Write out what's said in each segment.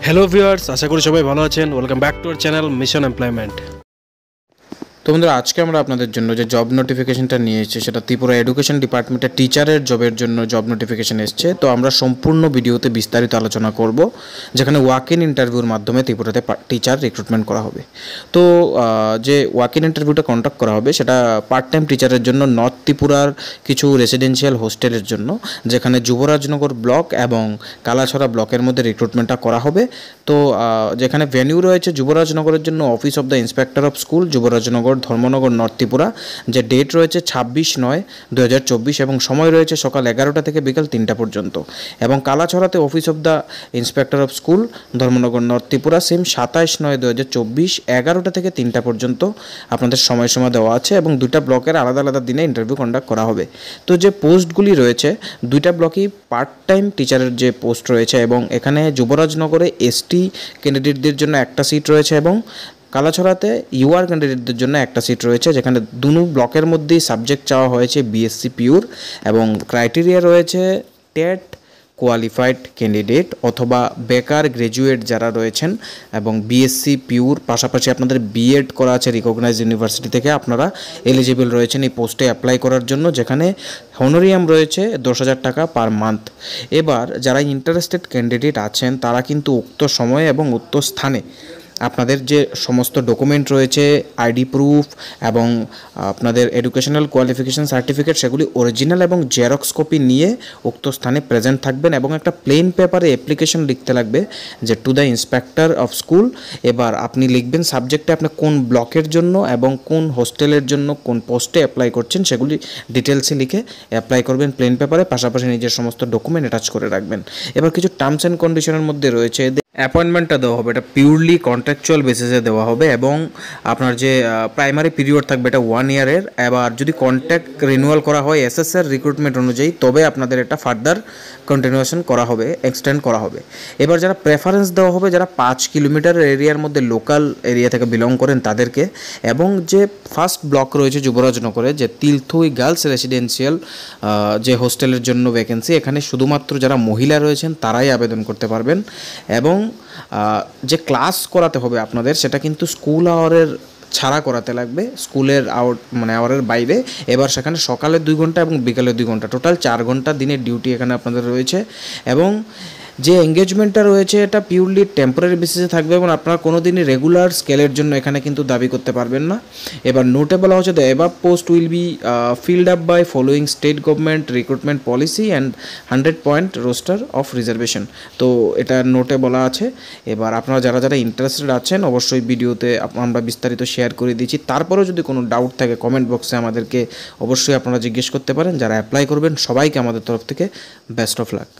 Hello viewers, আশা করি সবাই ভালো আছেন। Welcome back to our channel mission employment. তো বন্ধুরা, আজকে আমরা আপনাদের জন্য যে জব নোটিফিকেশনটা নিয়ে এসেছি সেটা ত্রিপুরা এডুকেশন ডিপার্টমেন্টের টিচারের জবের জন্য জব নোটিফিকেশন এসছে। তো আমরা সম্পূর্ণ ভিডিওতে বিস্তারিত আলোচনা করব, যেখানে ওয়াক ইন ইন্টারভিউর মাধ্যমে ত্রিপুরাতে টিচার রিক্রুটমেন্ট করা হবে। তো যে ওয়াক ইন ইন্টারভিউটা কন্ডাক্ট করা হবে সেটা পার্ট টাইম টিচারের জন্য নর্থ ত্রিপুরার কিছু রেসিডেন্সিয়াল হোস্টেলের জন্য, যেখানে যুবরাজনগর ব্লক এবং কালাছড়া ব্লকের মধ্যে রিক্রুটমেন্টটা করা হবে। তো যেখানে ভেন্যু রয়েছে যুবরাজনগরের জন্য office of the inspector of school, Jubarajnagar, Dharmanagar, north Tripura. যে ডেট রয়েছে 26/9/2024 এবং সময় রয়েছে সকাল 11টা থেকে বিকাল 3টা পর্যন্ত। এবং কালাছড়াতে office of the inspector of school, Dharmanagar, north Tripura, same 27/9/2024 11টা থেকে 3টা পর্যন্ত আপনাদের সময়সীমা দেওয়া আছে এবং দুইটা ব্লকের আলাদা আলাদা দিনে ইন্টারভিউ কন্ডাক্ট করা হবে। তো যে পোস্টগুলি রয়েছে দুইটা ব্লকেই পার্ট টাইম টিচারের যে পোস্ট রয়েছে, এবং এখানে যুবরাজনগরে এসটি ক্যান্ডিডেটদের জন্য একটা সিট রয়েছে এবং কালাছড়াতে ইউআর ক্যান্ডিডেটদের জন্য একটা সিট রয়েছে, যেখানে দুটো ব্লকের মধ্যেই সাবজেক্ট চাওয়া হয়েছে বিএসসি পিওর এবং ক্রাইটেরিয়া রয়েছে টেট কোয়ালিফাইড ক্যান্ডিডেট অথবা বেকার গ্র্যাজুয়েট যারা রয়েছেন এবং বিএসসি পিওর পাশাপাশি আপনাদের বিএড করা আছে রিকগনাইজড ইউনিভার্সিটি থেকে, আপনারা এলিজিবল রয়েছেন এই পোস্টে অ্যাপ্লাই করার জন্য, যেখানে হনোরিয়াম রয়েছে 10,000 টাকা পার মান্থ। এবার যারা ইন্টারেস্টেড ক্যান্ডিডেট আছেন তারা কিন্তু উক্ত সময়ে এবং উক্ত স্থানে আপনাদের যে সমস্ত ডকুমেন্ট রয়েছে, আইডি প্রুফ এবং আপনাদের এডুকেশনাল কোয়ালিফিকেশান সার্টিফিকেট, সেগুলি অরিজিনাল এবং জেরক্স কপি নিয়ে উক্ত স্থানে প্রেজেন্ট থাকবেন এবং একটা প্লেন পেপারে অ্যাপ্লিকেশন লিখতে লাগবে যে to the inspector of school. এবার আপনি লিখবেন সাবজেক্টে আপনি কোন ব্লকের জন্য এবং কোন হোস্টেলের জন্য কোন পোস্টে অ্যাপ্লাই করছেন সেগুলি ডিটেলসে লিখে অ্যাপ্লাই করবেন প্লেন পেপারে, পাশাপাশি নিজের সমস্ত ডকুমেন্ট অ্যাটাচ করে রাখবেন। এবার কিছু টার্মস অ্যান্ড কন্ডিশনের মধ্যে রয়েছে, অ্যাপয়েন্টমেন্টটা দেওয়া হবে, এটা পিওরলি কন্ট্রাকচুয়াল বেসিসে দেওয়া হবে এবং আপনার যে প্রাইমারি পিরিয়ড থাকবে এটা 1 ইয়ারের। এবার যদি কন্ট্রাক্ট রিনিউয়াল করা হয় এসএসএর রিক্রুটমেন্ট অনুযায়ী, তবে আপনাদের এটা ফার্দার কন্টিনিউশন করা হবে, এক্সটেন্ড করা হবে। এবার যারা প্রেফারেন্স দেওয়া হবে যারা 5 কিলোমিটার এরিয়ার মধ্যে লোকাল এরিয়া থেকে বিলং করেন তাদেরকে, এবং যে ফার্স্ট ব্লক রয়েছে যুবরাজনগরে যে তিলথুই গার্লস রেসিডেন্সিয়াল যে হোস্টেলের জন্য ভ্যাকেন্সি, এখানে শুধুমাত্র যারা মহিলা রয়েছেন তারাই আবেদন করতে পারবেন। এবং যে ক্লাস করাতে হবে আপনাদের সেটা কিন্তু স্কুল আওয়ারের ছাড়া করাতে লাগবে, স্কুলের আওয়ারের বাইরে। এবার সেখানে সকালে 2 ঘন্টা এবং বিকালে 2 ঘন্টা, টোটাল 4 ঘন্টা দিনের ডিউটি এখানে আপনাদের রয়েছে। এবং যে এঙ্গেজমেন্টটা রয়েছে এটা পিওরলি টেম্পোরারি বেসিসে থাকবে এবং আপনারা কোনো দিনই রেগুলার স্কেলের জন্য এখানে কিন্তু দাবি করতে পারবেন না। এবার নোটে বলা হচ্ছে the above post will be filled up by following state government recruitment policy and 100 point roster of reservation. তো এটা নোটে বলা আছে। এবার আপনারা যারা যারা ইন্টারেস্টেড আছেন অবশ্যই ভিডিওতে আমরা বিস্তারিত শেয়ার করে দিচ্ছি। তারপরেও যদি কোনো ডাউট থাকে কমেন্ট বক্সে আমাদেরকে অবশ্যই আপনারা জিজ্ঞেস করতে পারেন। যারা অ্যাপ্লাই করবেন সবাইকে আমাদের তরফ থেকে বেস্ট অফ লাক।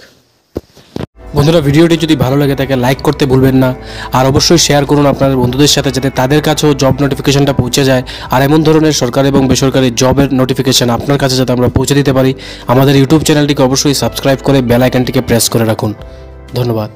বন্ধুরা, ভিডিওটি যদি ভালো লাগে থাকে লাইক করতে ভুলবেন না, আর অবশ্যই শেয়ার করুন আপনাদের বন্ধুদের সাথে, যাতে তাদের কাছেও জব নোটিফিকেশনটা পৌঁছে যায়। আর এমন ধরনের সরকারি এবং বেসরকারি জবের নোটিফিকেশন আপনার কাছে যাতে আমরা পৌঁছে দিতে পারি, আমাদের ইউটিউব চ্যানেলটিকে অবশ্যই সাবস্ক্রাইব করে বেল আইকনটিকে প্রেস করে রাখুন। ধন্যবাদ।